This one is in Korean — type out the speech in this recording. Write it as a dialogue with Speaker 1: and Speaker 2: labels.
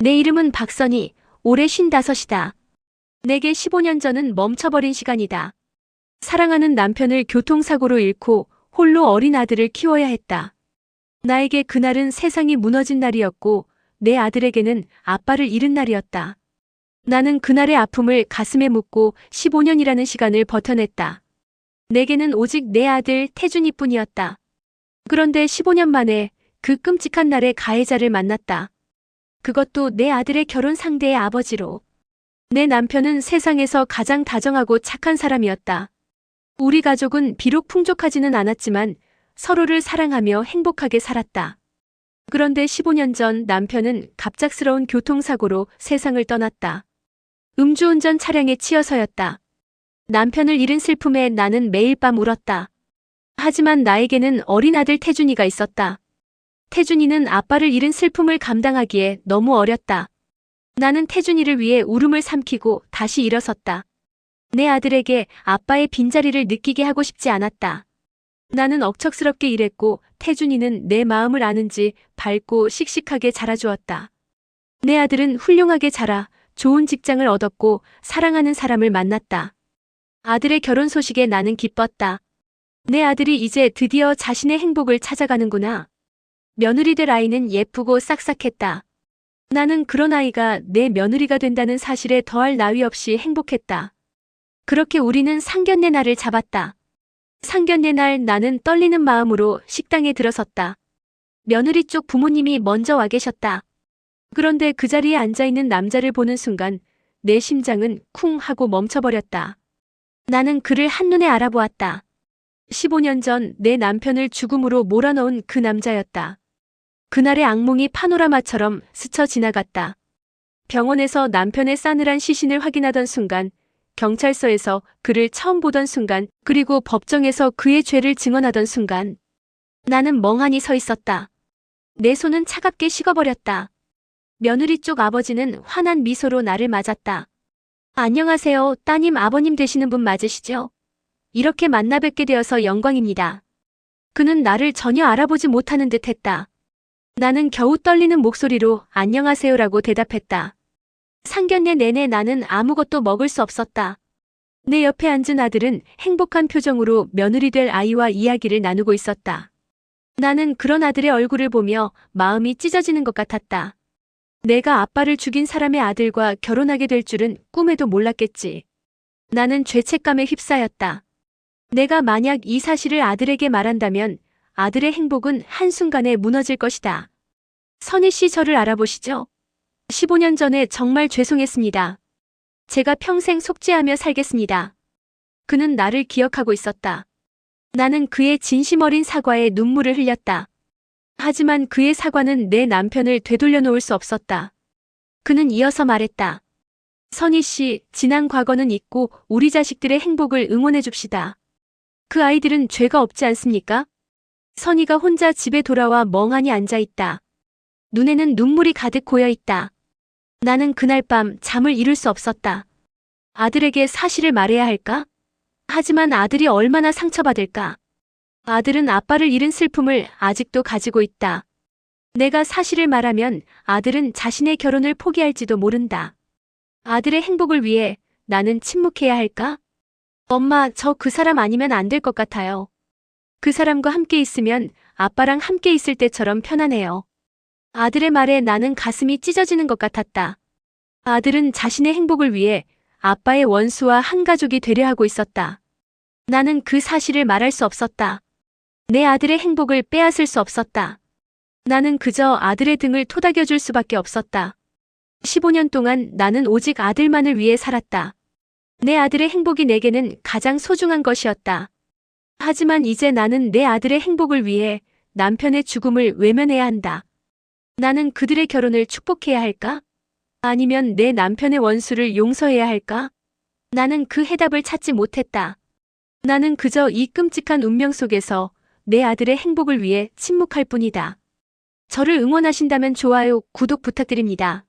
Speaker 1: 내 이름은 박선희, 올해 55이다. 내게 15년 전은 멈춰버린 시간이다. 사랑하는 남편을 교통사고로 잃고 홀로 어린 아들을 키워야 했다. 나에게 그날은 세상이 무너진 날이었고 내 아들에게는 아빠를 잃은 날이었다. 나는 그날의 아픔을 가슴에 묻고 15년이라는 시간을 버텨냈다. 내게는 오직 내 아들 태준이뿐이었다. 그런데 15년 만에 그 끔찍한 날에 가해자를 만났다. 그것도 내 아들의 결혼 상대의 아버지로. 내 남편은 세상에서 가장 다정하고 착한 사람이었다. 우리 가족은 비록 풍족하지는 않았지만 서로를 사랑하며 행복하게 살았다. 그런데 15년 전 남편은 갑작스러운 교통사고로 세상을 떠났다. 음주운전 차량에 치여서였다. 남편을 잃은 슬픔에 나는 매일 밤 울었다. 하지만 나에게는 어린 아들 태준이가 있었다. 태준이는 아빠를 잃은 슬픔을 감당하기에 너무 어렸다. 나는 태준이를 위해 울음을 삼키고 다시 일어섰다. 내 아들에게 아빠의 빈자리를 느끼게 하고 싶지 않았다. 나는 억척스럽게 일했고 태준이는 내 마음을 아는지 밝고 씩씩하게 자라주었다. 내 아들은 훌륭하게 자라 좋은 직장을 얻었고 사랑하는 사람을 만났다. 아들의 결혼 소식에 나는 기뻤다. 내 아들이 이제 드디어 자신의 행복을 찾아가는구나. 며느리 될 아이는 예쁘고 싹싹했다. 나는 그런 아이가 내 며느리가 된다는 사실에 더할 나위 없이 행복했다. 그렇게 우리는 상견례 날을 잡았다. 상견례 날 나는 떨리는 마음으로 식당에 들어섰다. 며느리 쪽 부모님이 먼저 와 계셨다. 그런데 그 자리에 앉아있는 남자를 보는 순간 내 심장은 쿵 하고 멈춰버렸다. 나는 그를 한눈에 알아보았다. 15년 전 내 남편을 죽음으로 몰아넣은 그 남자였다. 그날의 악몽이 파노라마처럼 스쳐 지나갔다. 병원에서 남편의 싸늘한 시신을 확인하던 순간, 경찰서에서 그를 처음 보던 순간, 그리고 법정에서 그의 죄를 증언하던 순간, 나는 멍하니 서 있었다. 내 손은 차갑게 식어버렸다. 며느리 쪽 아버지는 환한 미소로 나를 맞았다. 안녕하세요, 따님 아버님 되시는 분 맞으시죠? 이렇게 만나 뵙게 되어서 영광입니다. 그는 나를 전혀 알아보지 못하는 듯 했다. 나는 겨우 떨리는 목소리로 안녕하세요라고 대답했다. 상견례 내내 나는 아무것도 먹을 수 없었다. 내 옆에 앉은 아들은 행복한 표정으로 며느리 될 아이와 이야기를 나누고 있었다. 나는 그런 아들의 얼굴을 보며 마음이 찢어지는 것 같았다. 내가 아빠를 죽인 사람의 아들과 결혼하게 될 줄은 꿈에도 몰랐겠지. 나는 죄책감에 휩싸였다. 내가 만약 이 사실을 아들에게 말한다면 아들의 행복은 한순간에 무너질 것이다. 선희 씨 저를 알아보시죠? 15년 전에 정말 죄송했습니다. 제가 평생 속죄하며 살겠습니다. 그는 나를 기억하고 있었다. 나는 그의 진심 어린 사과에 눈물을 흘렸다. 하지만 그의 사과는 내 남편을 되돌려 놓을 수 없었다. 그는 이어서 말했다. 선희 씨, 지난 과거는 잊고 우리 자식들의 행복을 응원해 줍시다. 그 아이들은 죄가 없지 않습니까? 선희가 혼자 집에 돌아와 멍하니 앉아있다. 눈에는 눈물이 가득 고여있다. 나는 그날 밤 잠을 이룰 수 없었다. 아들에게 사실을 말해야 할까? 하지만 아들이 얼마나 상처받을까? 아들은 아빠를 잃은 슬픔을 아직도 가지고 있다. 내가 사실을 말하면 아들은 자신의 결혼을 포기할지도 모른다. 아들의 행복을 위해 나는 침묵해야 할까? 엄마, 저 그 사람 아니면 안 될 것 같아요. 그 사람과 함께 있으면 아빠랑 함께 있을 때처럼 편안해요. 아들의 말에 나는 가슴이 찢어지는 것 같았다. 아들은 자신의 행복을 위해 아빠의 원수와 한 가족이 되려 하고 있었다. 나는 그 사실을 말할 수 없었다. 내 아들의 행복을 빼앗을 수 없었다. 나는 그저 아들의 등을 토닥여줄 수밖에 없었다. 15년 동안 나는 오직 아들만을 위해 살았다. 내 아들의 행복이 내게는 가장 소중한 것이었다. 하지만 이제 나는 내 아들의 행복을 위해 남편의 죽음을 외면해야 한다. 나는 그들의 결혼을 축복해야 할까? 아니면 내 남편의 원수를 용서해야 할까? 나는 그 해답을 찾지 못했다. 나는 그저 이 끔찍한 운명 속에서 내 아들의 행복을 위해 침묵할 뿐이다. 저를 응원하신다면 좋아요, 구독 부탁드립니다.